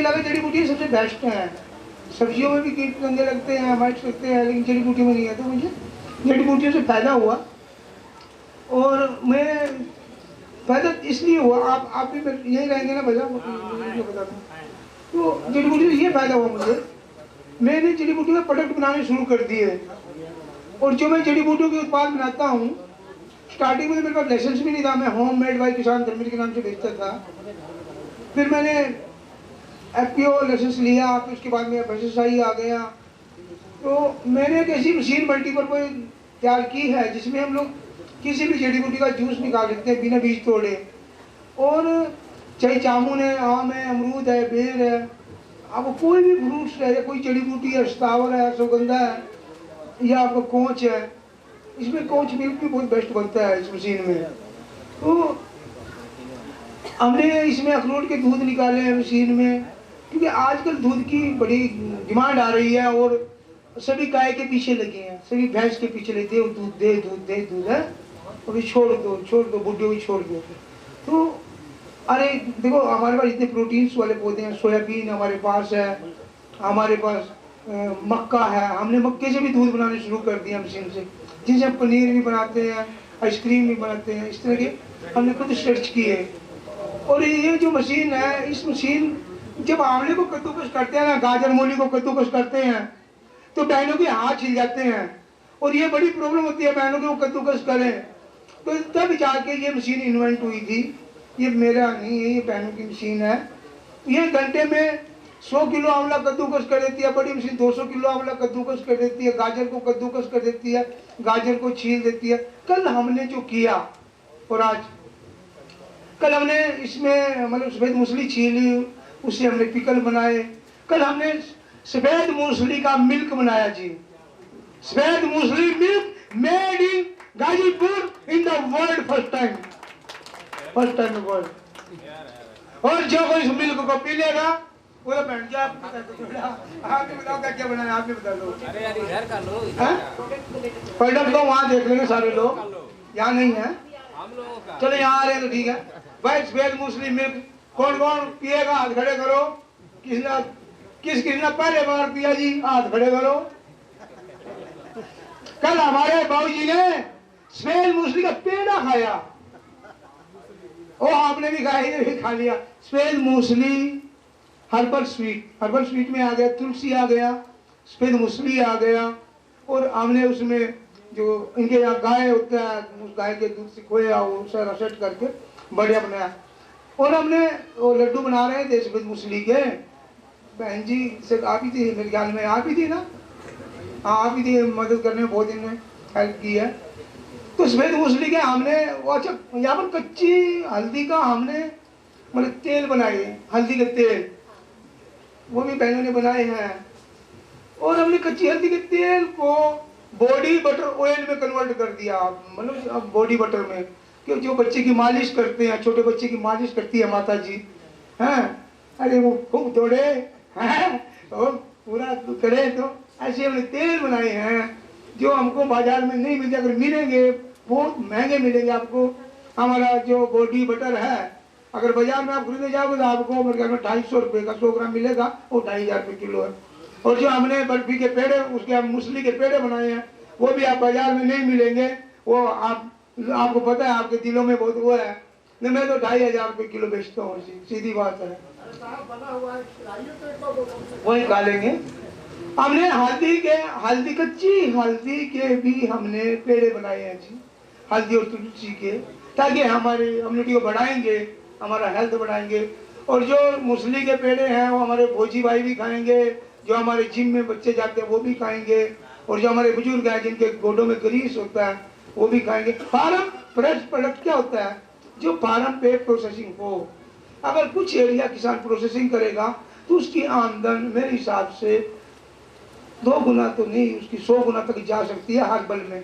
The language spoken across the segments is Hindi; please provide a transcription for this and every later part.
लगा जड़ी बूटी सबसे बेस्ट है। सब्जियों में भी कीट पतंगे लगते हैं, माइट्स लगते हैं, लेकिन जड़ी बूटी में नहीं है। तो मुझे जड़ी बूटियों से फायदा हुआ, और मैं फायदा इसलिए हुआ, आप भी यही रहेंगे ना भैया, बताता हूँ। तो जड़ी बूटी से ये फायदा हुआ मुझे, मैंने जड़ी बूटी के प्रोडक्ट बनाने शुरू कर दिए। और जो मैं जड़ी बूटियों के उत्पाद बनाता हूँ, स्टार्टिंग में मेरे पास लाइसेंस भी नहीं था, मैं होम मेड बाय किसान धर्मेंद्र के नाम से बेचता था। फिर मैंने FPO लाइसेंस लिया, फिर उसके बाद में FSSAI आ गया। तो मैंने एक ऐसी मशीन मल्टीपर्पज तैयार की है जिसमें हम लोग किसी भी जड़ी बूटी का जूस निकाल सकते हैं बिना बीज तोड़े। और चाहे जामुन है, आम है, अमरूद है, बेर है, अब कोई भी फ्रूट्स है, कोई जड़ी बूटी है, स्टावर है, सुगंधा है, या आपका कोच है, इसमें कोच मिल्क भी बहुत बेस्ट बनता है इस मशीन में। तो हमने इसमें अखरोट के दूध निकाले हैं मशीन में, क्योंकि आजकल दूध की बड़ी डिमांड आ रही है और सभी गाय के पीछे लगे हैं, सभी भैंस के पीछे लगे, दे दूध दे दूध दे दूध है, और छोड़ दो बुड्ढे भी छोड़ दो। तो अरे देखो हमारे पास इतने प्रोटीन्स वाले पौधे हैं, सोयाबीन हमारे पास है, हमारे पास मक्का है, हमने मक्के से भी दूध बनाने शुरू कर दिया मशीन से, जिनसे हम पनीर भी बनाते हैं, आइसक्रीम भी बनाते हैं। इस तरह के हमने खुद सर्च किए। और ये जो मशीन है, इस मशीन जब आंवले को कद्दूकस करते हैं ना, गाजर मूली को कद्दूकस करते हैं, तो बहनों के हाथ छिल जाते हैं, और ये बड़ी प्रॉब्लम होती है बहनों के वो कद्दूकस करें। तो तब जाके ये मशीन इन्वेंट हुई थी। ये मेरा नहीं है, ये बहनों की मशीन है। ये घंटे में 100 किलो आंवला कद्दूकस कर देती है, बड़ी मशीन 200 किलो आंवला कद्दूकस कर देती है, गाजर को कद्दूकस कर देती है, गाजर को छील देती है। कल हमने जो किया, और आज कल हमने इसमें मतलब सफ़ेद मूसली छीली, उससे हमने पिकल बनाए। कल हमने सफ़ेद मूसली का मिल्क बनाया जी, सफ़ेद मूसली milk made in Ghazipur in the world, first time in world. और जो कोई इस मिल्क को पी लेगा वो बन गया। आपने बताओ क्या क्या बनाया, आपने बता दो। अरे यार इधर का लो, प्रोडक्ट तो वहाँ देख लेंगे सारे लोग, यहाँ नहीं है। हम लोगों का चलो यहाँ आ रहे हैं तो ठीक है भाई। सफ़ेद मूसली मिल्क कौन कौन पिएगा, हाथ खड़े करो। किसने पहले बार पिया जी, हाथ खड़े करो। कल हमारे बाबूजी ने सफ़ेद मूसली का पेड़ा खाया, ओ आपने भी खाया, ये भी खा लिया। सफ़ेद मूसली हर्बल स्वीट में आ गया, तुलसी आ गया, सफ़ेद मूसली आ गया, और हमने उसमें जो इनके यहाँ गाय होता है, उस गाय के दूध से खोया वो सारा सेट करके बढ़िया बनाया। और हमने वो लड्डू बना रहे थे सफ़ेद मूसली के। बहन जी से आप ही थी मेरे ख्याल में, आप ही थी ना? हाँ आप ही थी, मदद करने में बहुत इन्होंने हेल्प की है। तो सफ़ेद मूसली के हमने वो, अच्छा यहाँ पर कच्ची हल्दी का हमने मतलब तेल बनाए, हल्दी के तेल वो भी बहनों ने बनाए हैं। और हमने कच्ची हल्दी के तेल को बॉडी बटर ऑयल में कन्वर्ट कर दिया, मतलब अब बॉडी बटर में, कि जो बच्चे की मालिश करते हैं, छोटे बच्चे की मालिश करती है माता जी हैं, अरे वो खूब दौड़े हैं और पूरा करे। तो ऐसे हमने तेल बनाए हैं जो हमको बाजार में नहीं मिलते, अगर मिलेंगे बहुत महंगे मिलेंगे आपको। हमारा जो बॉडी बटर है, अगर बाजार में आप खरीदने जाओगे तो आपको मेरे ख्याल में 250 रुपये का 100 ग्राम मिलेगा, वो 2500 रुपये किलो है। और जो हमने बर्फी के पेड़े, उसके हम मूसली के पेड़े बनाए हैं, वो भी आप बाजार में नहीं मिलेंगे। वो आपको पता है, आपके दिलों में बहुत वो है। नहीं, मैं तो 2500 रुपये किलो बेचता हूँ, सीधी बात है, वही खा लेंगे। हमने हल्दी कच्ची हल्दी के भी हमने पेड़े बनाए हैं जी, हल्दी और तुलसी के, ताकि हमारे इम्यूनिटी को बढ़ाएंगे, हमारा हेल्थ बढ़ाएंगे। और जो मूसली के पेड़े हैं वो हमारे फौजी भाई भी खाएंगे, जो हमारे जिम में बच्चे जाते हैं वो भी खाएंगे, और जो हमारे बुजुर्ग हैं जिनके गोडों में ग्रीस होता है वो भी खाएंगे। फार्म फ्रेश प्रोडक्ट क्या होता है, जो फार्म पे प्रोसेसिंग हो। अगर कुछ एरिया किसान प्रोसेसिंग करेगा तो उसकी आमदन मेरे हिसाब से 2 गुना तो नहीं, उसकी 100 गुना तक जा सकती है हर्बल में,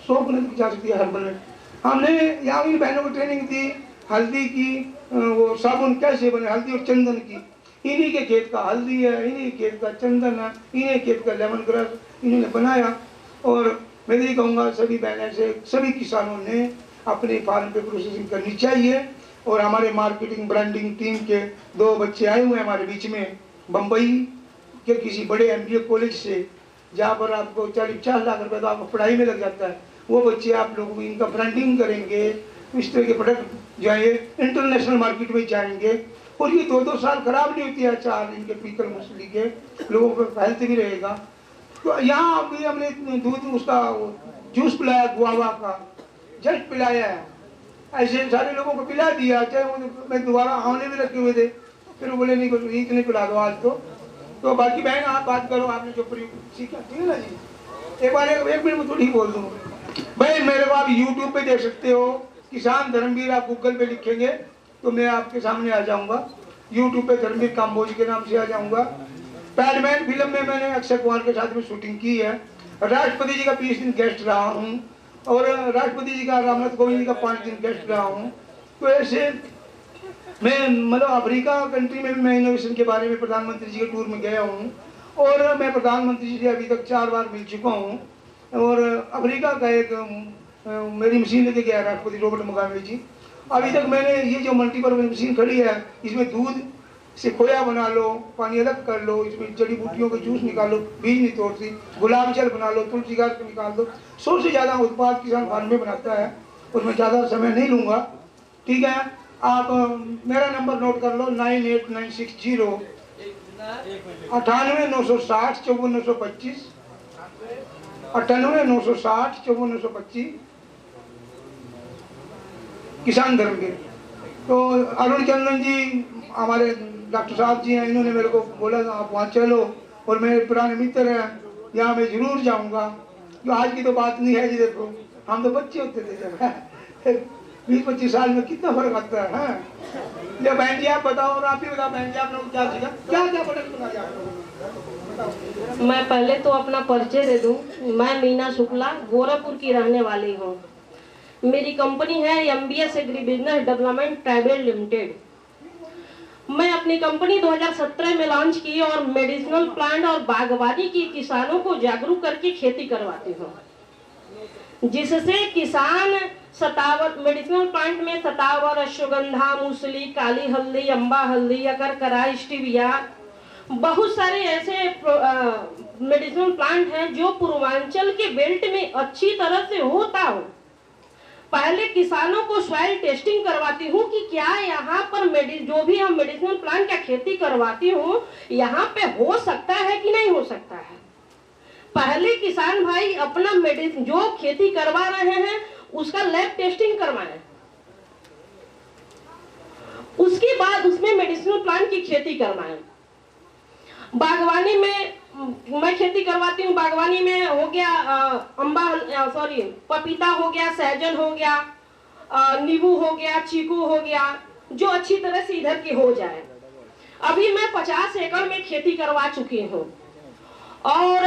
100 गुना तक जा सकती है हर्बल में। हमने यहाँ इन बहनों को ट्रेनिंग दी, हल्दी की वो साबुन कैसे बने, हल्दी और चंदन की। इन्हीं के खेत का हल्दी है, इन्हीं के खेत का चंदन है, इन्हीं खेत का लेमन ग्रास इन्होंने बनाया। और मैं यही कहूँगा सभी बहनें से, सभी किसानों ने अपने फार्म पे प्रोसेसिंग करनी चाहिए। और हमारे मार्केटिंग ब्रांडिंग टीम के 2 बच्चे आए हुए हैं हमारे बीच में, बम्बई के किसी बड़े MBA कॉलेज से, जहाँ पर आपको 40-50 लाख रुपए तो आपको पढ़ाई में लग जाता है। वो बच्चे आप लोग इनका ब्रांडिंग करेंगे, इस तरह के प्रोडक्ट जो है इंटरनेशनल मार्केट में जाएंगे, और ये 2-2 साल खराब नहीं होती है अचार इनके पीतल मूसली के, लोगों को हेल्थ भी रहेगा। तो यहाँ अभी हमने दूध उसका जूस पिलाया, गुआवा का जस्ट पिलाया है, ऐसे सारे लोगों को पिला दिया। चाहे मैं दोबारा आंवले भी रखे हुए थे, फिर वो बोले नहीं कुछ इतने पिला दो आज तो बाकी बहन आप बात करो, आपने जो प्रयोग सीखा, ठीक है ना जी। एक बार 1 मिनट में थोड़ी बोल दूँ भाई, मेरे को आप YouTube पे देख सकते हो, किसान धर्मवीर, आप गूगल पे लिखेंगे तो मैं आपके सामने आ जाऊंगा। YouTube पे धर्मवीर काम्बोज के नाम से आ जाऊंगा। पैडमैन फिल्म में मैंने अक्षय कुमार के साथ में शूटिंग की है। राष्ट्रपति जी का 20 दिन गेस्ट रहा हूँ, और राष्ट्रपति जी का रामनाथ कोविंद जी का 5 दिन गेस्ट रहा हूँ। तो ऐसे मैं मतलब अफ्रीका कंट्री में भी मैं इनोवेशन के बारे में प्रधानमंत्री जी के टूर में गया हूँ, और मैं प्रधानमंत्री जी से अभी तक 4 बार मिल चुका हूँ। और अफ्रीका का एक मेरी मशीन लेके गया राष्ट्रपति रॉबर्ट मुगाबे जी। अभी तक मैंने ये जो मल्टीपर्पज मशीन खड़ी है, इसमें दूध से खोया बना लो, पानी अलग कर लो, इसमें जड़ी बूटियों के जूस निकालो, बीज नहीं तोड़ती, गुलाब जल बना लो, तुलसी का निकाल दो। 100 से ज़्यादा उत्पाद किसान फार्म में बनाता है, उसमें ज़्यादा समय नहीं लूँगा, ठीक है। आप मेरा नंबर नोट कर लो, 98960 98 960 54 925 98 960 54 किसान धर्मवीर। तो अरुण चंदन जी हमारे डॉक्टर साहब जी हैं, इन्होंने मेरे को बोला आप वहाँ चलो, और मेरे पुराने मित्र हैं, यहाँ मैं जरूर जाऊँगा। जो आज की तो बात नहीं है जी, देखो हम तो बच्चे होते थे जब 20-25 साल में कितना फर्क आता है। ये बहन जी आप बताओ, और आप भी बताओ बहन जी, आप लोग क्या सीखा, क्या क्या प्रोडक्ट बनाया आप लोगों ने? मैं पहले तो अपना परिचय दे दूं। मैं मीना शुक्ला गोरखपुर की रहने वाली हूं। मेरी कंपनी है MBS agri business development private limited. मैं अपनी कंपनी 2017 में लॉन्च की, और मेडिसिनल प्लांट और बागवानी की किसानों को जागरूक करके खेती करवाती हूँ, जिससे किसान सतावर मेडिसिनल प्लांट में सतावर, अश्वगंधा, मूसली, काली हल्दी, अम्बा हल्दी, अकरकरा, स्टीविया, बहुत सारे ऐसे मेडिसिनल प्लांट हैं जो पूर्वांचल के बेल्ट में अच्छी तरह से होता हो। पहले किसानों को सॉइल टेस्टिंग करवाती हूँ कि क्या यहाँ पर जो भी हम मेडिसिनल प्लांट का खेती करवाती हूँ, यहाँ पे हो सकता है कि नहीं हो सकता है। पहले किसान भाई अपना मेडिसिन जो खेती करवा रहे हैं उसका लैब टेस्टिंग करवाएं, उसके बाद उसमें मेडिसिनल प्लांट की खेती करवाएं। बागवानी में मैं खेती करवाती हूँ। बागवानी में हो गया पपीता हो गया, सहजन हो गया, नींबू हो गया, चीकू हो गया, जो अच्छी तरह से इधर की हो जाए। अभी मैं 50 एकड़ में खेती करवा चुकी हूँ और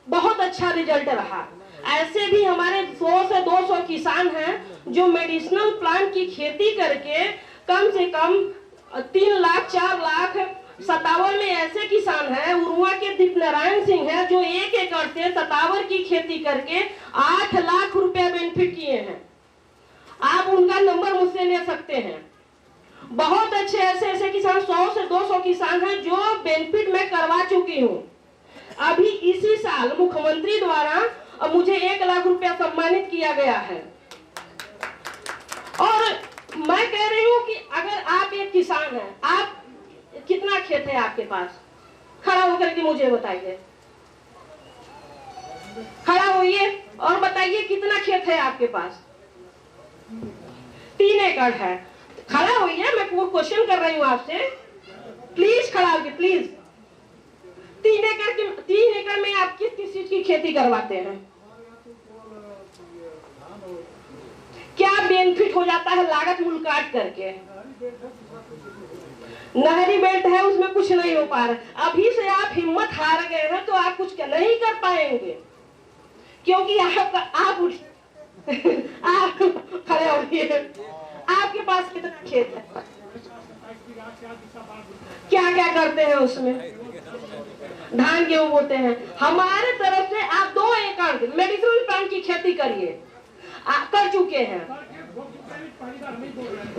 बहुत अच्छा रिजल्ट रहा। ऐसे भी हमारे 100 से 200 किसान हैं जो मेडिसिनल प्लांट की खेती करके कम से कम 3 लाख 4 लाख। सतावर में ऐसे किसान हैं, उरुआ के दीपनारायण सिंह है, जो 1 एकड़ से सतावर की खेती करके 8 लाख रुपया बेनिफिट किए हैं। आप उनका नंबर मुझसे ले सकते हैं। बहुत अच्छे ऐसे किसान 100 से 200 किसान हैं जो बेनिफिट मैं करवा चुकी हूँ। अभी इसी साल मुख्यमंत्री द्वारा मुझे 1 लाख रुपया सम्मानित किया गया है। और मैं कह रही हूँ कि अगर आप एक किसान हैं, आप कितना खेत है आपके पास, खड़ा होकर के मुझे बताइए। खड़ा होइए और बताइए कितना खेत है आपके पास। 3 एकड़ है। खड़ा होइए, मैं क्वेश्चन कर रही हूँ आपसे, प्लीज खड़ा होइए प्लीज। 3 एकड़ में आप किस किस चीज की खेती करवाते हैं? क्या बेनिफिट हो जाता है लागत मूल काट करके? नहरी बेल्ट है, उसमें कुछ नहीं हो पा रहा। अभी से आप हिम्मत हार गए हैं तो आप कुछ नहीं कर पाएंगे, क्योंकि आप खड़े होइए। आपके पास कितना खेत है, क्या क्या करते हैं उसमें? धान गेहूं बोते हैं। हमारे तरफ से आप 2 एकड़ मेडिसिनल प्लांट की खेती करिए, कर चुके हैं।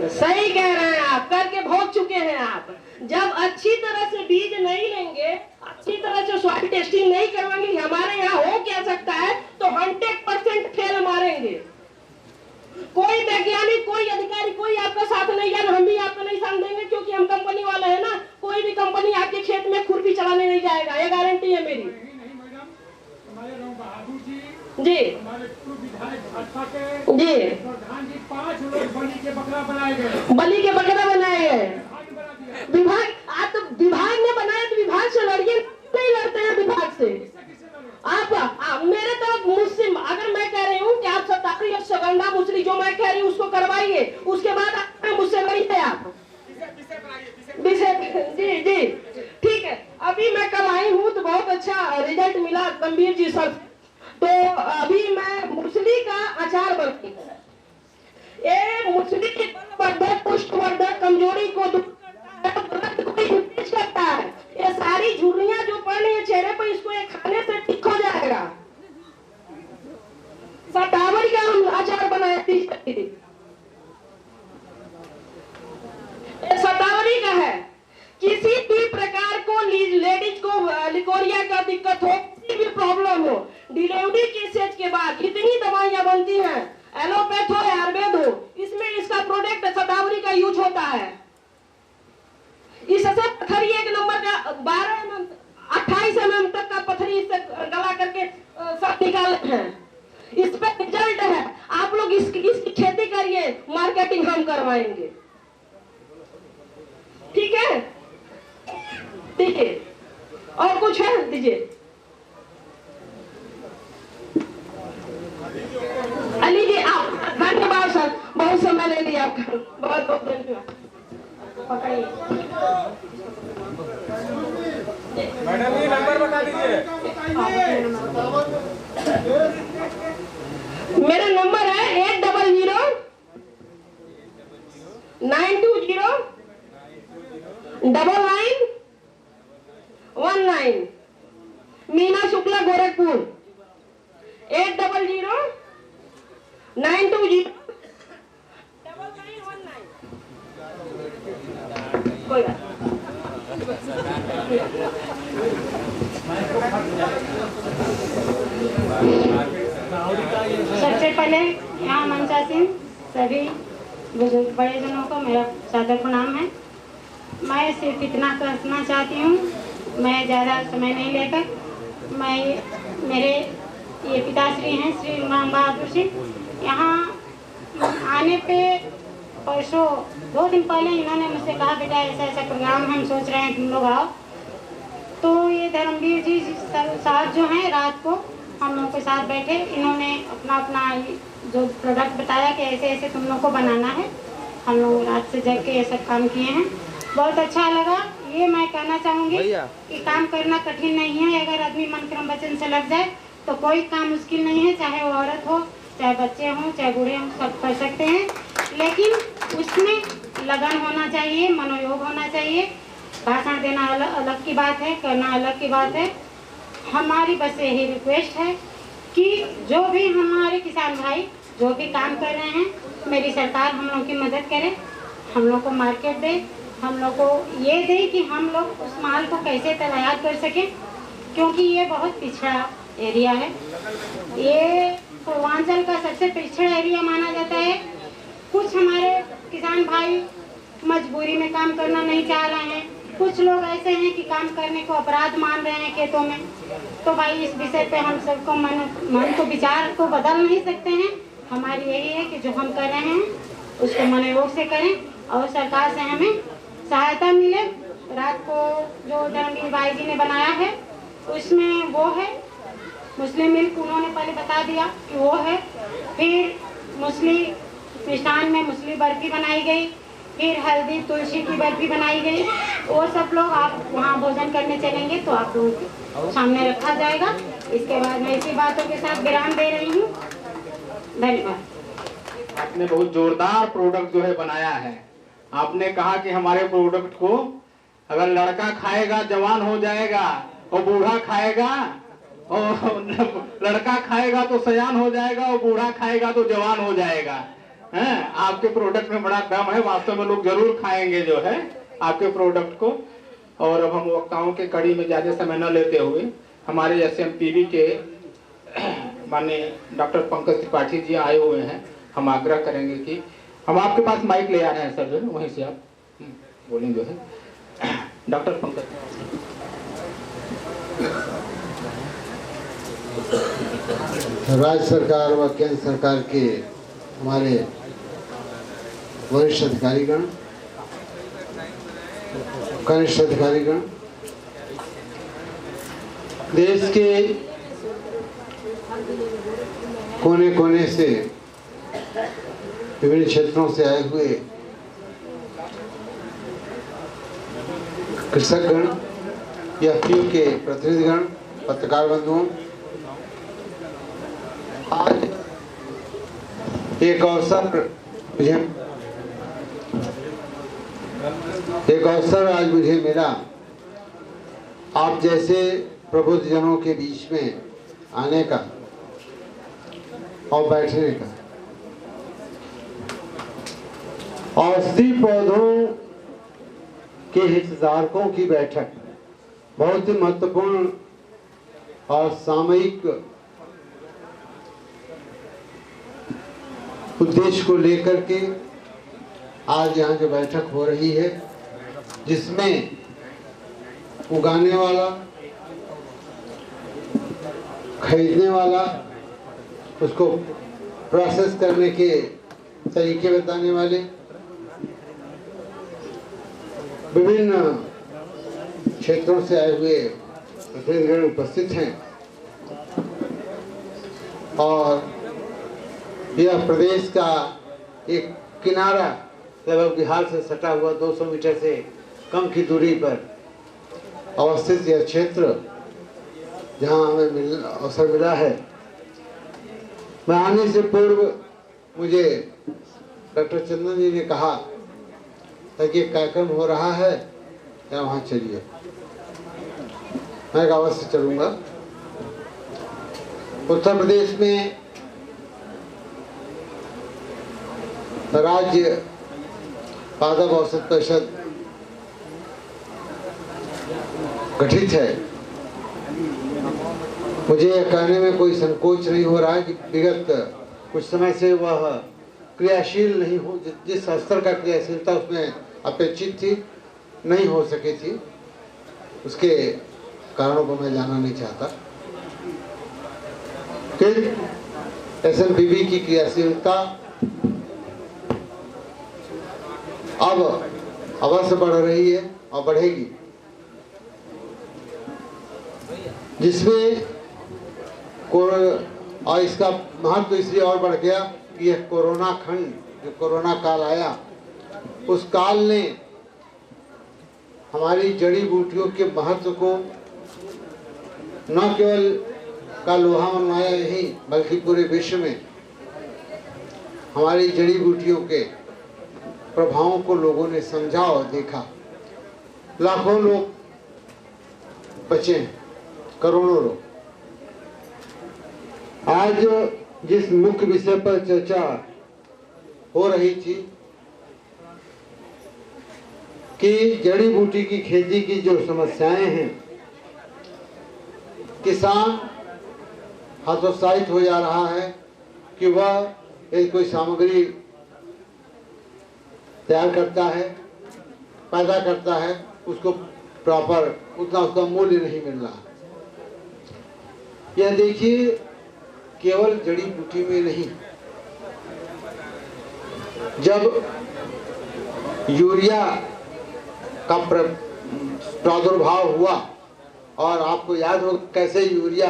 सही कह रहे हैं आप, करके भोग चुके हैं आप। जब अच्छी तरह से बीज नहीं लेंगे, अच्छी तरह से सॉइल टेस्टिंग नहीं करवाएंगे, हमारे यहाँ हो क्या सकता है तो 100% फेल मारेंगे। कोई वैज्ञानिक, कोई अधिकारी, कोई आपका साथ नहीं है, हम भी आपका नहीं साथ देंगे, क्योंकि हम कंपनी वाले हैं ना। कोई भी कंपनी आपके खेत में खुरपी चलाने नहीं जाएगा, ये गारंटी है मेरी। जी हमारे पूर्व विधायक भाजपा के जी प्रधान जी 5 लोग बलि के बकरा बनाए गए, बलि के बकरा बनाए गए। विभाग बना दिया। विभाग, आप तो विभाग ने बनाया तो विभाग से लड़िए, नहीं लड़ते हैं विभाग से। आप मेरे तरफ मुझसे, अगर मैं कह रही हूँ कि आप सतारी और सगंधा मुसली जो मैं कह रही हूँ उसको करवाइए, उसके बाद आप मुझसे लड़िए। आप जी जी ठीक है। अभी मैं कल आई हूँ तो बहुत अच्छा रिजल्ट मिला गंभीर जी सर। तो अभी मैं मुसली का अचार बनती हूँ। ये मुसली बलवर्धक, पुष्टवर्धक, कमजोरी को दूर करता है, व्रत को भी तेज करता है। ये सारी झुर्रियां जो पड़ रही है चेहरे पर, इसको ये खाने से ठीक हो जाएगा। शतावरी का हम अचार बनाए थी। ये शतावरी का है। किसी भी प्रकार को लेडीज को लिकोरिया का दिक्कत हो, किसी भी प्रॉब्लम हो, डिलीवरी के स्टेज के बाद इतनी दवाइयां बनती हैं, एलोपैथ हो आयुर्वेद हो, इसमें इसका प्रोडक्ट शतावरी का यूज होता है। इससे पथरी 1 नंबर का 12 mm 28 mm तक का पथरी इससे गला करके सब निकालते हैं। इस पे रिजल्ट है। आप लोग इसकी खेती करिए, मार्केटिंग हम करवाएंगे। ठीक है, ठीक है। और कुछ है दीजिए। अली जी आप धन्यवाद सर, बहुत समय ले लिया आपका, बहुत बहुत धन्यवाद। पकड़िए मैडम ये नंबर बता दीजिए। मेरा नंबर है 800 920 9919। मीना शुक्ला, गोरखपुर। 800 920 9919। कोई बात सबसे पहले यहाँ मंचासीन सभी बुजुर्ग बड़े जनों को मेरा सादर प्रणाम है। मैं सिर्फ इतना कहना चाहती हूँ, मैं ज़्यादा समय नहीं लेकर, मेरे ये पिताश्री हैं श्री राम बहादुर सिंह। यहाँ आने पे परसों 2 दिन पहले इन्होंने मुझसे कहा बेटा ऐसा ऐसा प्रोग्राम हम सोच रहे हैं तुम लोग आओ। तो ये धर्मवीर जी साहब जो हैं, रात को हम लोगों के साथ बैठे, इन्होंने अपना अपना जो प्रोडक्ट बताया कि ऐसे ऐसे तुम लोग को बनाना है। हम लोग रात से जग के ये सब काम किए हैं, बहुत अच्छा लगा। ये मैं कहना चाहूँगी कि काम करना कठिन नहीं है, अगर आदमी मन क्रम वचन से लग जाए तो कोई काम मुश्किल नहीं है। चाहे वो औरत हो, चाहे बच्चे हों, चाहे बूढ़े हों, सब कर सकते हैं, लेकिन उसमें लगन होना चाहिए, मनोयोग होना चाहिए। भाषण देना अलग की बात है, करना अलग की बात है। हमारी बस यही रिक्वेस्ट है कि जो भी हमारे किसान भाई जो भी काम कर रहे हैं, मेरी सरकार हम लोग की मदद करे, हम लोग को मार्केट दे, हम लोग को ये दे कि हम लोग उस माल को कैसे तैयार कर सकें, क्योंकि ये बहुत पिछड़ा एरिया है। ये पूर्वांचल का सबसे पिछड़ा एरिया माना जाता है। कुछ हमारे किसान भाई मजबूरी में काम करना नहीं चाह रहे हैं, कुछ लोग ऐसे हैं कि काम करने को अपराध मान रहे हैं खेतों में। तो भाई इस विषय पे हम सबको मन को विचार को बदल नहीं सकते हैं। हमारी यही है कि जो हम कर रहे हैं उसको मनोयोग से करें और सरकार से हमें सहायता मिले। रात को जो धर्मवीर भाई जी ने बनाया है उसमें वो है मुस्लिम मिल्क, उन्होंने पहले बता दिया कि वो है। फिर मुस्लिम मिष्ठान में मुस्लिम बर्फी बनाई गई, फिर हल्दी तुलसी की बर्फी बनाई गई। वो सब लोग आप वहाँ भोजन करने चलेंगे तो आप लोगों के सामने रखा जाएगा। इसके बाद मैं इसी बातों के साथ विराम दे रही हूँ। धन्यवाद। आपने बहुत जोरदार प्रोडक्ट जो है बनाया है। आपने कहा कि हमारे प्रोडक्ट को अगर लड़का खाएगा जवान हो जाएगा और बूढ़ा खाएगा, और लड़का खाएगा तो सयान हो जाएगा और बूढ़ा खाएगा तो जवान हो जाएगा। हैं, आपके प्रोडक्ट में बड़ा दम है, वास्तव में लोग जरूर खाएंगे जो है आपके प्रोडक्ट को। और अब हम वक्ताओं के कड़ी में ज्यादा समय न लेते हुए हमारे SMPV के माननीय डॉक्टर पंकज त्रिपाठी जी आए हुए हैं, हम आग्रह करेंगे कि हम आपके पास माइक ले आ रहे हैं सर, जो है वहीं से आप बोलें जो है। डॉक्टर पंकज। राज्य सरकार व केंद्र सरकार के हमारे वरिष्ठ अधिकारीगण, कनिष्ठ अधिकारीगण, देश के कोने कोने से विभिन्न क्षेत्रों से आए हुए कृषकगण, यात्रियों के प्रतिनिधिगण, पत्रकार बंधुओं, आज एक अवसर आज मुझे मिला आप जैसे प्रबुद्ध जनों के बीच में आने का और बैठने का। औषधि पौधों के हितधारकों की बैठक बहुत ही महत्वपूर्ण और सामयिक उद्देश्य को लेकर के आज यहाँ जो बैठक हो रही है, जिसमें उगाने वाला, खरीदने वाला, उसको प्रोसेस करने के तरीके बताने वाले विभिन्न क्षेत्रों से आए हुए प्रतिनिधिगण उपस्थित हैं। और यह प्रदेश का एक किनारा लगभग बिहार से सटा हुआ 200 मीटर से कम की दूरी पर अवस्थित यह क्षेत्र जहां हमें अवसर मिला है। मैं आने से पूर्व मुझे डॉक्टर चंदन जी ने कहा कि एक कार्यक्रम हो रहा है या वहां चलिए। मैं अवश्य चलूंगा। उत्तर प्रदेश में राज्य पादप औषध परिषद गठित है। मुझे यह कहने में कोई संकोच नहीं हो रहा है कि विगत कुछ समय से वह क्रियाशील नहीं हो, जिस स्तर का क्रियाशीलता उसमें अपेक्षित थी नहीं हो सकी थी। उसके कारणों को मैं जानना नहीं चाहता। फिर SMPV की क्रियाशीलता अब अवश्य बढ़ रही है और बढ़ेगी, जिसमें और इसका महत्व इसलिए और बढ़ गया कि यह कोरोना खंड, जो कोरोना काल आया, उस काल ने हमारी जड़ी बूटियों के महत्व को न केवल का लोहा मनवाया यहीं, बल्कि पूरे विश्व में हमारी जड़ी बूटियों के प्रभावों को लोगों ने समझा और देखा। लाखों लोग बचे, करोड़ों लोग। आज जिस मुख्य विषय पर चर्चा हो रही थी कि जड़ी बूटी की खेती की जो समस्याएं हैं, किसान हतोत्साहित हो जा रहा है कि वह एक कोई सामग्री तैयार करता है, पैदा करता है, उसको प्रॉपर उतना उसका मूल्य नहीं मिल रहा। यह देखिए, केवल जड़ी बूटी में नहीं, जब यूरिया का प्रादुर्भाव हुआ और आपको याद हो कैसे यूरिया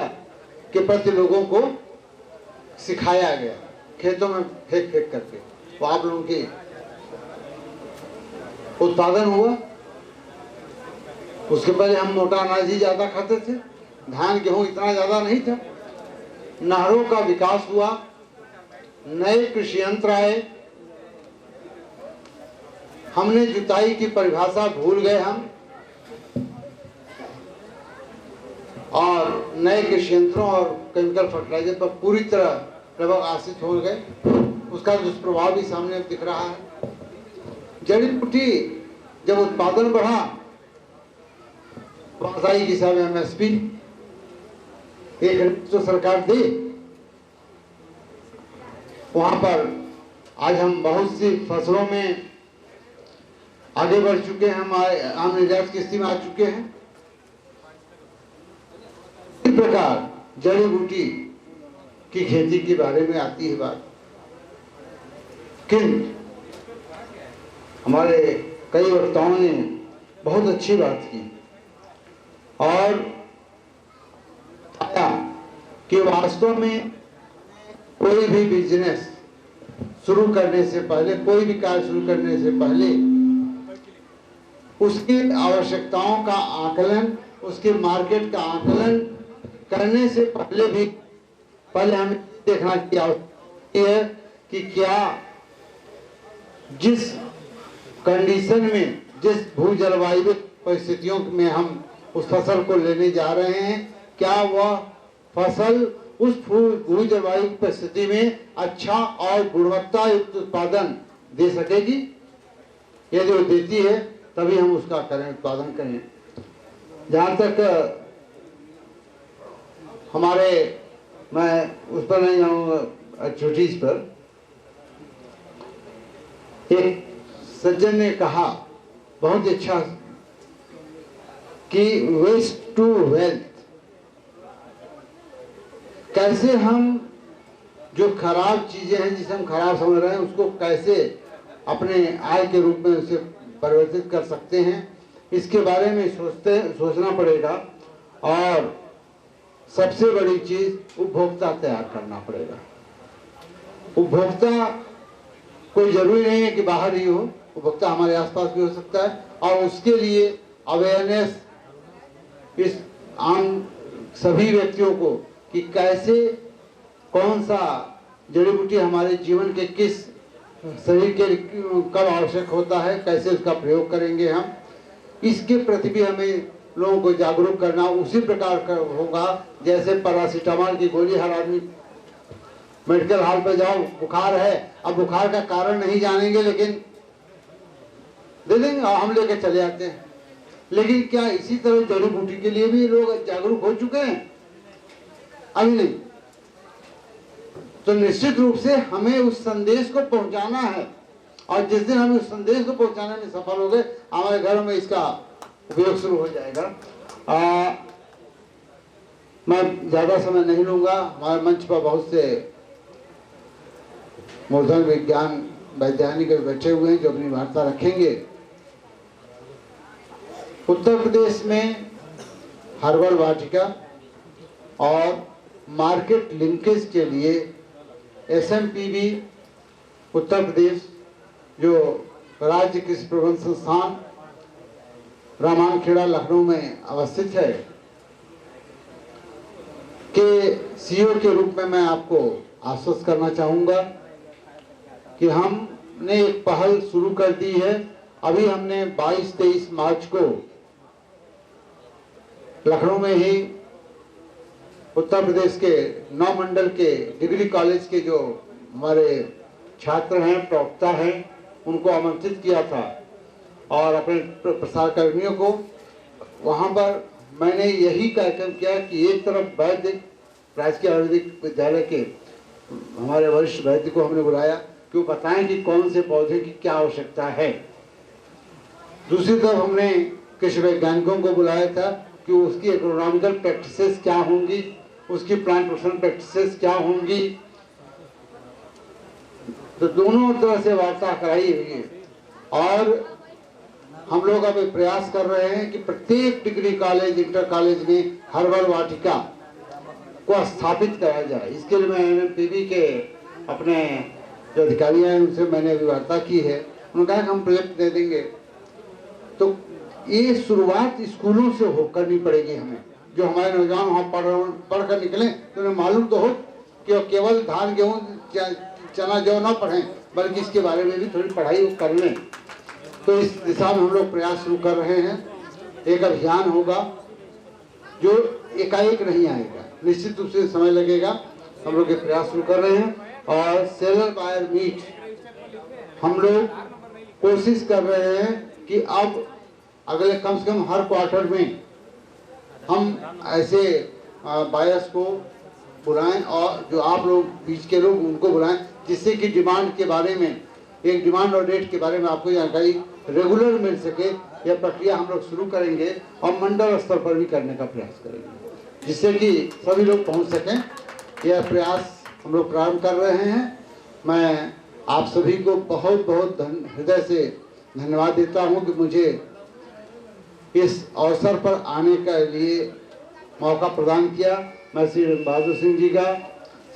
के प्रति लोगों को सिखाया गया, खेतों में फेंक फेंक करके, वो आप लोगों की उत्पादन हुआ। उसके पहले हम मोटा अनाज ही ज्यादा खाते थे, धान गेहूं इतना ज्यादा नहीं था। नहरों का विकास हुआ, नए कृषि यंत्र आए, हमने जुताई की परिभाषा भूल गए हम, और नए कृषि यंत्रों और केमिकल फर्टिलाइजर पर पूरी तरह लगभग आश्रित हो गए। उसका दुष्प्रभाव भी सामने दिख रहा है। जड़ी बूटी जब उत्पादन बढ़ा, बासाई के हिसाब में MSP एक तो सरकार दे, वहां पर आज हम बहुत सी फसलों में आगे बढ़ चुके हैं, हमारे आम निर्यात की स्थिति में आ चुके हैं। इस प्रकार जड़ी बूटी की खेती के बारे में आती है बात, किंतु हमारे कई वक्ताओं ने बहुत अच्छी बात की और बताया कि वास्तव में कोई भी बिजनेस शुरू करने से पहले, कोई भी कार्य शुरू करने से पहले उसकी आवश्यकताओं का आकलन, उसके मार्केट का आकलन करने से पहले हमें देखना की आवश्यकता है कि क्या जिस कंडीशन में, जिस भू जलवायु परिस्थितियों में हम उस फसल को लेने जा रहे हैं, क्या वह फसल उस भू जलवायु परिस्थिति में अच्छा और गुणवत्ता युक्त उत्पादन दे सकेगी। यदि वो देती है तभी हम उसका करें, उत्पादन करें। जहाँ तक हमारे, मैं उस पर नहीं जाऊँगा, एक्टिविटीज पर एक सज्जन ने कहा बहुत अच्छा कि वेस्ट टू वेल्थ, कैसे हम जो खराब चीजें हैं, जिसे हम खराब समझ रहे हैं, उसको कैसे अपने आय के रूप में उसे परिवर्तित कर सकते हैं, इसके बारे में सोचना पड़ेगा। और सबसे बड़ी चीज उपभोक्ता तैयार करना पड़ेगा। उपभोक्ता कोई जरूरी नहीं है कि बाहर ही हो, उपभोक्ता हमारे आसपास भी हो सकता है, और उसके लिए अवेयरनेस इस आम सभी व्यक्तियों को कि कैसे, कौन सा जड़ी बूटी हमारे जीवन के किस शरीर के कब आवश्यक होता है, कैसे उसका प्रयोग करेंगे हम, इसके प्रति भी हमें लोगों को जागरूक करना उसी प्रकार का होगा जैसे पैरासीटामोल की गोली हर आदमी मेडिकल हॉल पे जाओ, बुखार है, अब बुखार का कारण नहीं जानेंगे लेकिन दे देंगे, हम लेके चले आते हैं। लेकिन क्या इसी तरह जड़ी बूटी के लिए भी लोग जागरूक हो चुके हैं? अभी नहीं। तो निश्चित रूप से हमें उस संदेश को पहुंचाना है, और जिस दिन हम उस संदेश को पहुंचाने में सफल हो गए, हमारे घरों में इसका उपयोग शुरू हो जाएगा। मैं ज्यादा समय नहीं लूंगा। हमारे मंच पर बहुत से मूलधन विज्ञान वैज्ञानिक बैठे हुए हैं जो अपनी वार्ता रखेंगे। उत्तर प्रदेश में हर्बल वाटिका और मार्केट लिंकेज के लिए SMPV उत्तर प्रदेश, जो राज्य कृषि प्रबंध संस्थान रामानखेड़ा लखनऊ में अवस्थित है, के CEO के रूप में मैं आपको आश्वस्त करना चाहूँगा कि हमने एक पहल शुरू कर दी है। अभी हमने 22-23 मार्च को लखनऊ में ही उत्तर प्रदेश के 9 मंडल के डिग्री कॉलेज के जो हमारे छात्र हैं, प्रवक्ता हैं, उनको आमंत्रित किया था और अपने प्रसार कर्मियों को। वहाँ पर मैंने यही कार्यक्रम किया कि एक तरफ वैदिक, राजकीय आयुर्वेदिक विद्यालय के हमारे वरिष्ठ वैद्य को हमने बुलाया कि वो बताएं कि कौन से पौधे की क्या आवश्यकता है। दूसरी तरफ हमने कृषि वैज्ञानिकों को बुलाया था कि उसकी एग्रोनॉमिकल प्रैक्टिसेस क्या होंगी, उसकी प्लांट प्रोडक्शन प्रैक्टिसेस क्या होंगी। तो दोनों तरह से वार्ता कराई हुई है और हम लोग अब प्रयास कर रहे हैं कि प्रत्येक डिग्री कॉलेज, इंटर कॉलेज में हर्बल वाटिका को स्थापित कराया जाए। इसके लिए मैं NMPV के अपने जो अधिकारी हैं उनसे मैंने अभी वार्ता की है। उन्होंने कहा कि हम प्रोजेक्ट दे देंगे। तो ये शुरुआत स्कूलों से हो करनी पड़ेगी हमें। जो हमारे नौजवान वहाँ पढ़ कर निकले तो उन्हें मालूम तो हो कि केवल धान गेहूँ चना जौ न पढ़ें, बल्कि इसके बारे में भी थोड़ी पढ़ाई कर लें। तो इस दिशा में हम लोग प्रयास शुरू कर रहे हैं। एक अभियान होगा जो एकाएक नहीं आएगा, निश्चित रूप से समय लगेगा। हम लोग ये प्रयास शुरू कर रहे हैं और सेलर बायर मीट हम लोग कोशिश कर रहे हैं कि अब अगले कम से कम हर क्वार्टर में हम ऐसे बायर्स को बुलाएं और जो आप लोग बीच के लोग उनको बुलाएं, जिससे कि डिमांड के बारे में, एक डिमांड और रेट के बारे में आपको जानकारी रेगुलर मिल सके। यह प्रक्रिया हम लोग शुरू करेंगे और मंडल स्तर पर भी करने का प्रयास करेंगे, जिससे कि सभी लोग पहुंच सकें। यह प्रयास हम लोग प्रारंभ कर रहे हैं। मैं आप सभी को बहुत बहुत हृदय से धन्यवाद देता हूं कि मुझे इस अवसर पर आने के लिए मौका प्रदान किया। मैं श्री बहादुर सिंह जी का,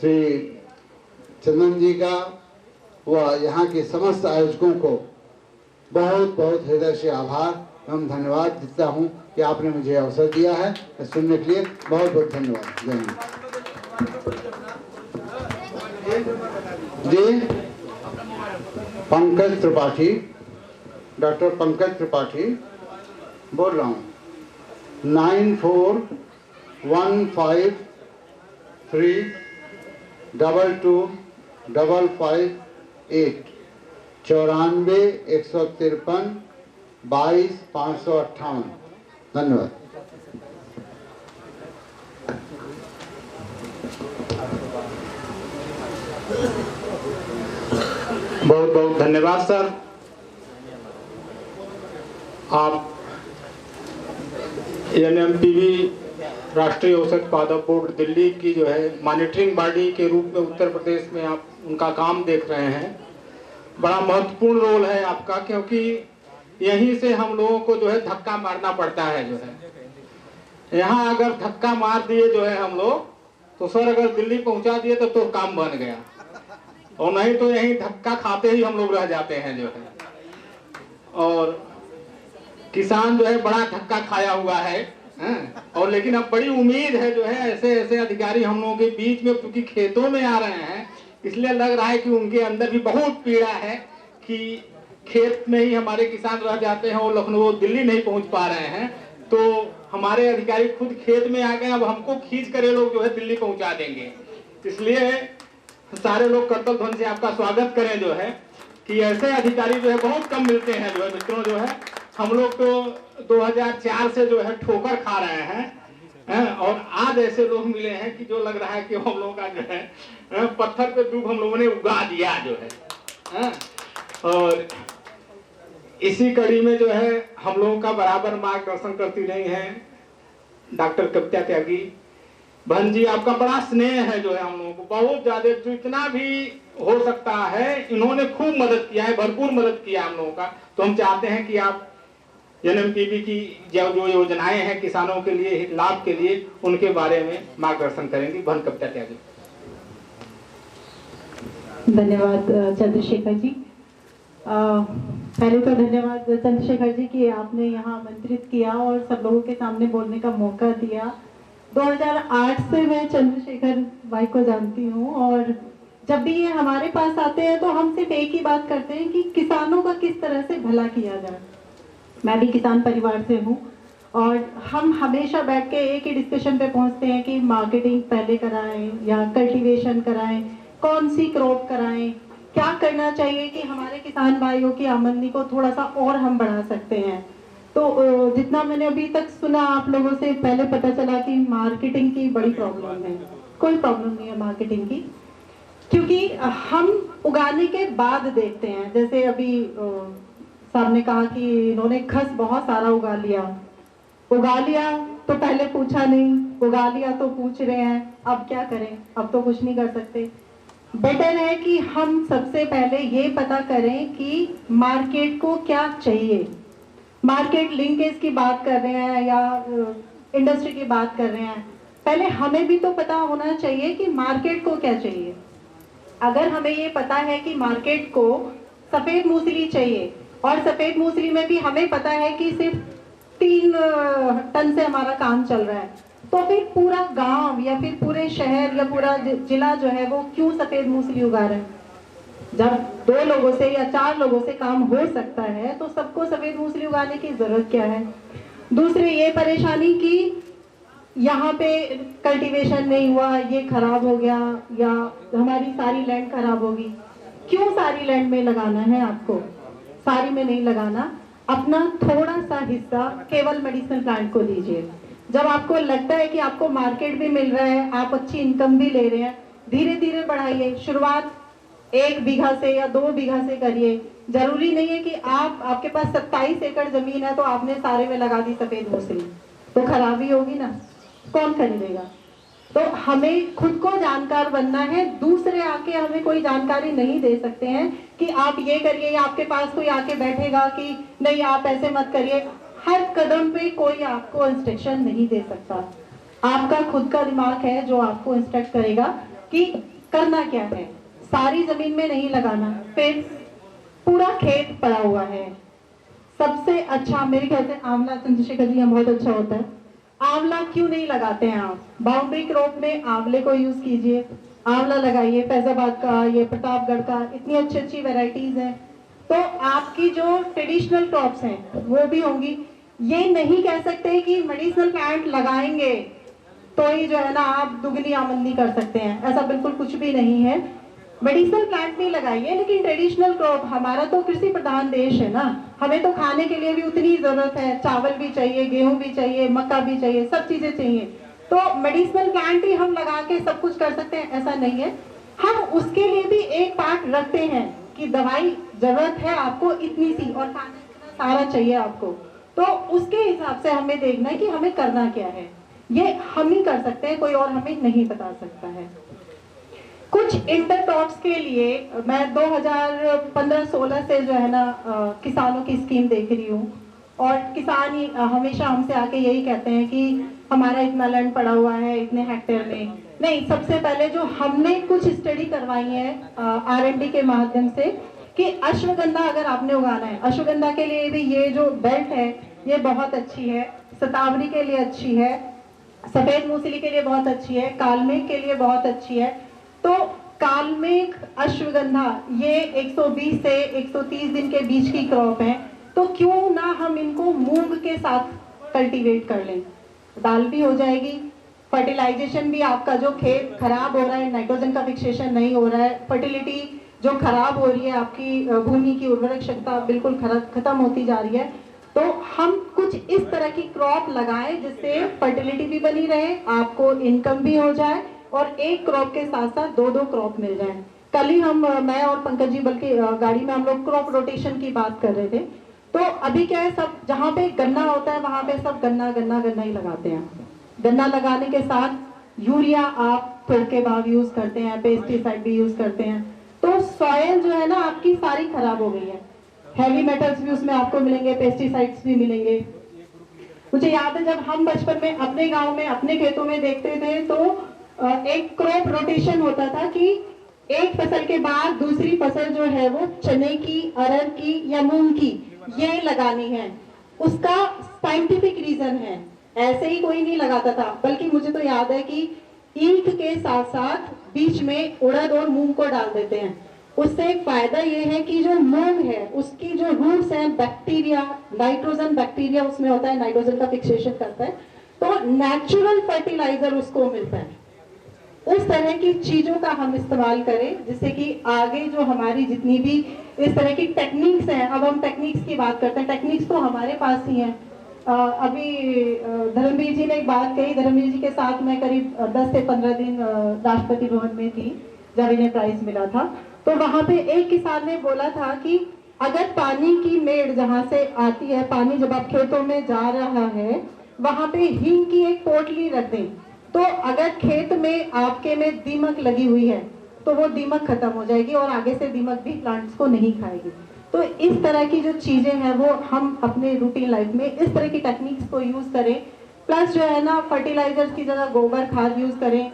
श्री चंदन जी का व यहाँ के समस्त आयोजकों को बहुत बहुत हृदय से आभार एवं धन्यवाद देता हूँ कि आपने मुझे अवसर दिया है सुनने के लिए। बहुत बहुत धन्यवाद। जय हिंद। जी, पंकज त्रिपाठी, डॉक्टर पंकज त्रिपाठी बोल रहा हूँ। 9415322558 94-153-22-558। धन्यवाद। बहुत बहुत धन्यवाद सर। आप NMPV राष्ट्रीय औषध उत्पादक बोर्ड दिल्ली की जो है मॉनिटरिंग बॉडी के रूप में उत्तर प्रदेश में आप उनका काम देख रहे हैं। बड़ा महत्वपूर्ण रोल है आपका, क्योंकि यहीं से हम लोगों को जो है धक्का मारना पड़ता है। जो है यहाँ अगर धक्का मार दिए जो है हम लोग, तो सर अगर दिल्ली पहुंचा दिए तो काम बन गया, और नहीं तो यहीं धक्का खाते ही हम लोग रह जाते हैं जो है। और किसान जो है बड़ा धक्का खाया हुआ है, और लेकिन अब बड़ी उम्मीद है जो है ऐसे ऐसे अधिकारी हम लोगों के बीच में, क्योंकि खेतों में आ रहे हैं, इसलिए लग रहा है कि उनके अंदर भी बहुत पीड़ा है कि खेत में ही हमारे किसान रह जाते हैं और लखनऊ दिल्ली नहीं पहुंच पा रहे हैं। तो हमारे अधिकारी खुद खेत में आ गए, अब हमको खींच कर ये लोग जो है दिल्ली पहुंचा देंगे। इसलिए सारे लोग करतल ध्वनि से आपका स्वागत करें जो है कि ऐसे अधिकारी जो है बहुत कम मिलते हैं जो है मित्रों। जो है हम लोग तो 2004 से जो है ठोकर खा रहे हैं, और आज ऐसे लोग मिले हैं कि जो लग रहा है कि हम लोगों का जो है पत्थर पे दूब हम लोगों ने उगा दिया जो है। और इसी कड़ी में जो है हम लोगों का बराबर मार्गदर्शन करती रही है डॉक्टर कविता त्यागी बहन जी। आपका बड़ा स्नेह है जो है हम लोगों को, बहुत ज्यादा, जो इतना भी हो सकता है इन्होंने खूब मदद किया है, भरपूर मदद किया हम लोगों का। तो हम चाहते हैं कि आप NMPV की जो योजनाएं हैं किसानों के लिए, लाभ के लिए, उनके बारे में मार्गदर्शन करेंगे। बहन कविता त्यागी। धन्यवाद चंद्रशेखर जी। पहले तो धन्यवाद चंद्रशेखर जी कि आपने यहाँ आमंत्रित किया और सब लोगों के सामने बोलने का मौका दिया। 2008 से मैं चंद्रशेखर भाई को जानती हूँ, और जब भी ये हमारे पास आते हैं तो हम सिर्फ एक ही बात करते हैं कि किसानों का किस तरह से भला किया जाए। मैं भी किसान परिवार से हूँ, और हम हमेशा बैठ के एक ही डिस्कशन पे पहुँचते हैं कि मार्केटिंग पहले कराएं या कल्टीवेशन कराएं, कौन सी क्रॉप कराएं, क्या करना चाहिए कि हमारे किसान भाइयों की आमदनी को थोड़ा सा और हम बढ़ा सकते हैं। तो जितना मैंने अभी तक सुना आप लोगों से, पहले पता चला कि मार्केटिंग की बड़ी प्रॉब्लम है। कोई प्रॉब्लम नहीं है मार्केटिंग की, क्योंकि हम उगाने के बाद देखते हैं। जैसे अभी साहब ने कहा कि इन्होंने खस बहुत सारा उगा लिया तो पहले पूछा नहीं, उगा लिया तो पूछ रहे हैं, अब क्या करें, अब तो कुछ नहीं कर सकते। बेटर है कि हम सबसे पहले ये पता करें कि मार्केट को क्या चाहिए। मार्केट लिंकेज की बात कर रहे हैं या इंडस्ट्री की बात कर रहे हैं, पहले हमें भी तो पता होना चाहिए कि मार्केट को क्या चाहिए। अगर हमें ये पता है कि मार्केट को सफ़ेद मूसली चाहिए, और सफ़ेद मूसली में भी हमें पता है कि सिर्फ 3 टन से हमारा काम चल रहा है, तो फिर पूरा गांव या फिर पूरे शहर या पूरा जिला जो है वो क्यों सफ़ेद मूसली उगा रहे हैं। जब 2 लोगों से या 4 लोगों से काम हो सकता है तो सबको सफ़ेद मूसली उगाने की ज़रूरत क्या है। दूसरी ये परेशानी कि यहाँ पे कल्टीवेशन नहीं हुआ, ये खराब हो गया, या हमारी सारी लैंड खराब होगी। क्यों सारी लैंड में लगाना है आपको? सारी में नहीं लगाना, अपना थोड़ा सा हिस्सा केवल मेडिसिनल प्लांट को दीजिए। जब आपको लगता है कि आपको मार्केट भी मिल रहा है, आप अच्छी इनकम भी ले रहे हैं, धीरे धीरे बढ़ाइए। शुरुआत 1 बीघा से या 2 बीघा से करिए। जरूरी नहीं है कि आपके पास 27 एकड़ जमीन है तो आपने सारे में लगा दी सफेद मूसली, तो खराबी होगी ना, कौन खरीदेगा? तो हमें खुद को जानकार बनना है, दूसरे आके हमें कोई जानकारी नहीं दे सकते हैं कि आप ये करिए, या आपके पास कोई आके बैठेगा कि नहीं आप ऐसे मत करिए। हर कदम पे कोई आपको इंस्ट्रक्शन नहीं दे सकता, आपका खुद का दिमाग है जो आपको इंस्ट्रक्ट करेगा कि करना क्या है। सारी जमीन में नहीं लगाना। फिर पूरा खेत पड़ा हुआ है, सबसे अच्छा मेरे ख्याल से आंवला, चंद्रशेखर जी बहुत अच्छा होता है। आंवला क्यों नहीं लगाते हैं आप? बाउंड्री क्रॉप में आंवले को यूज कीजिए, आंवला लगाइए। फैजाबाद का, ये प्रतापगढ़ का, इतनी अच्छी अच्छी वेराइटीज हैं, तो आपकी जो ट्रेडिशनल क्रॉप्स हैं वो भी होंगी। ये नहीं कह सकते कि मेडिसिनल प्लांट लगाएंगे तो ही जो है ना आप दुगनी आमदनी कर सकते हैं, ऐसा बिल्कुल कुछ भी नहीं है। मेडिसिनल प्लांट भी लगाइए, लेकिन ट्रेडिशनल क्रॉप, हमारा तो कृषि प्रधान देश है ना, हमें तो खाने के लिए भी उतनी जरूरत है, चावल भी चाहिए, गेहूं भी चाहिए, मक्का भी चाहिए, सब चीजें चाहिए। तो मेडिसिनल प्लांट ही हम लगा के सब कुछ कर सकते हैं ऐसा नहीं है। हम उसके लिए भी एक पार्ट रखते हैं कि दवाई जरूरत है आपको इतनी सी और खाना इतना सारा चाहिए आपको, तो उसके हिसाब से हमें देखना है कि हमें करना क्या है। ये हम ही कर सकते हैं, कोई और हमें नहीं बता सकता है। कुछ इंटरक्रॉप्स के लिए मैं 2015-16 से जो है ना किसानों की स्कीम देख रही हूँ, और किसान ही हमेशा हमसे आके यही कहते हैं कि हमारा इतना लैंड पड़ा हुआ है इतने हेक्टेयर में। नहीं, सबसे पहले जो हमने कुछ स्टडी करवाई है R&D के माध्यम से कि अश्वगंधा अगर आपने उगाना है, अश्वगंधा के लिए भी ये जो बेल्ट है ये बहुत अच्छी है, शतावरी के लिए अच्छी है, सफेद मूसली के लिए बहुत अच्छी है, कालमेघ के लिए बहुत अच्छी है। तो कालमेघ, अश्वगंधा ये 120 से 130 दिन के बीच की क्रॉप है, तो क्यों ना हम इनको मूंग के साथ कल्टीवेट कर लें, दाल भी हो जाएगी, फर्टिलाइजेशन भी, आपका जो खेत खराब हो रहा है, नाइट्रोजन का फिक्सेशन नहीं हो रहा है, फर्टिलिटी जो खराब हो रही है, आपकी भूमि की उर्वरक क्षमता बिल्कुल खत्म होती जा रही है। तो हम कुछ इस तरह की क्रॉप लगाएं जिससे फर्टिलिटी भी बनी रहे, आपको इनकम भी हो जाए, और एक क्रॉप के साथ साथ 2-2 क्रॉप मिल जाए। कल ही मैं और पंकज जी बल्कि गाड़ी में हम लोग क्रॉप रोटेशन की बात कर रहे थे। तो अभी क्या है, सब जहाँ पे गन्ना होता है वहां पे सब गन्ना ही लगाते हैं। गन्ना लगाने के साथ यूरिया आप फिर के बाद यूज करते हैं, पेस्टिसाइड भी यूज करते हैं, तो सॉइल जो है ना आपकी सारी खराब हो गई है। हैवी मेटल्स भी उसमें आपको मिलेंगे, पेस्टिसाइड्स भी मिलेंगे। मुझे याद है जब हम बचपन में अपने गांव में अपने खेतों में देखते थे तो एक क्रॉप रोटेशन होता था कि एक फसल के बाद दूसरी फसल जो है वो चने की, अरहर की या मूंग की ये लगानी है। उसका साइंटिफिक रीजन है, ऐसे ही कोई नहीं लगाता था, बल्कि मुझे तो याद है कि ईख के साथ साथ बीच में उड़द और मूंग को डाल देते हैं। उससे एक फायदा ये है कि जो मूंग है उसकी जो रूट्स हैं, बैक्टीरिया, नाइट्रोजन बैक्टीरिया उसमें होता है, नाइट्रोजन का फिक्सेशन करता है, तो नेचुरल फर्टिलाइजर उसको मिलता है। उस तरह की चीजों का हम इस्तेमाल करें जिससे कि आगे जो हमारी जितनी भी इस तरह की टेक्निक्स हैं, अब हम टेक्निक्स की बात करते हैं, टेक्निक्स तो हमारे पास ही हैं। अभी धर्मवीर जी ने एक बात कही, धर्मवीर जी के साथ मैं करीब 10 से 15 दिन राष्ट्रपति भवन में थी जब इन्हें प्राइज मिला था। तो वहां पे एक किसान ने बोला था कि अगर पानी की मेड़ जहाँ से आती है, पानी जब आप खेतों में जा रहा है वहां पे हींग की एक पोटली रख दें, तो अगर खेत में आपके में दीमक लगी हुई है तो वो दीमक खत्म हो जाएगी और आगे से दीमक भी प्लांट्स को नहीं खाएगी। तो इस तरह की जो चीजें हैं वो हम अपने रूटीन लाइफ में इस तरह की टेक्निक्स को यूज करें। प्लस जो है ना फर्टिलाइजर्स की जगह गोबर खाद यूज करें,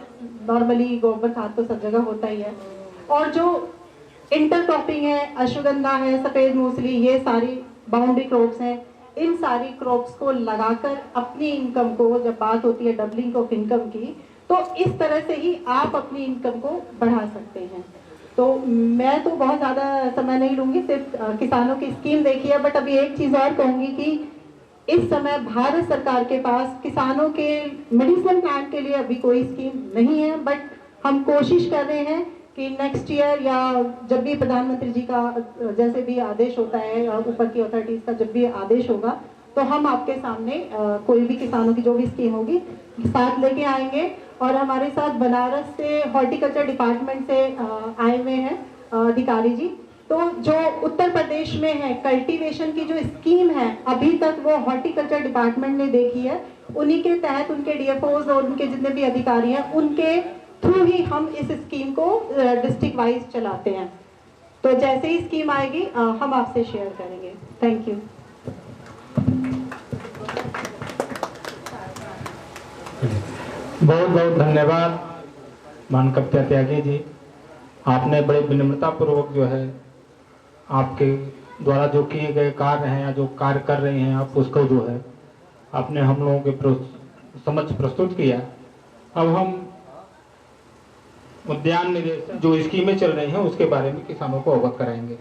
नॉर्मली गोबर खाद तो सब जगह होता ही है। और जो इंटरक्रॉपिंग है, अश्वगंधा है, सफेद मूसली, ये सारी बाउंड्री क्रॉप्स हैं, इन सारी क्रॉप्स को लगाकर अपनी इनकम को, जब बात होती है डबलिंग ऑफ इनकम की, तो इस तरह से ही आप अपनी इनकम को बढ़ा सकते हैं। तो मैं तो बहुत ज़्यादा समय नहीं लूँगी, सिर्फ किसानों की स्कीम देखी है, बट अभी एक चीज़ और कहूँगी कि इस समय भारत सरकार के पास किसानों के मेडिसिनल प्लांट के लिए अभी कोई स्कीम नहीं है, बट हम कोशिश कर रहे हैं कि नेक्स्ट ईयर या जब भी प्रधानमंत्री जी का जैसे भी आदेश होता है या ऊपर की अथॉरिटीज का जब भी आदेश होगा तो हम आपके सामने कोई भी किसानों की जो भी स्कीम होगी साथ लेके आएंगे। और हमारे साथ बनारस से हॉर्टिकल्चर डिपार्टमेंट से आए हुए हैं अधिकारी जी। तो जो उत्तर प्रदेश में है कल्टीवेशन की जो स्कीम है अभी तक वो हॉर्टिकल्चर डिपार्टमेंट ने देखी है, उन्हीं के तहत उनके डीएफओज और उनके जितने भी अधिकारी हैं उनके थ्रू ही हम इस स्कीम को डिस्ट्रिक्ट वाइज चलाते हैं। तो जैसे ही स्कीम आएगी हम आपसे शेयर करेंगे। Thank you. बहुत बहुत धन्यवाद मानकप्या त्यागी जी, आपने बड़े विनम्रता पूर्वक जो है आपके द्वारा जो किए गए कार्य हैं या जो कार्य कर रहे हैं आप उसको जो है आपने हम लोगों के समक्ष प्रस्तुत किया। अब हम उद्यान निदेशक जो स्कीमें चल रही हैं उसके बारे में किसानों को अवगत कराएंगे।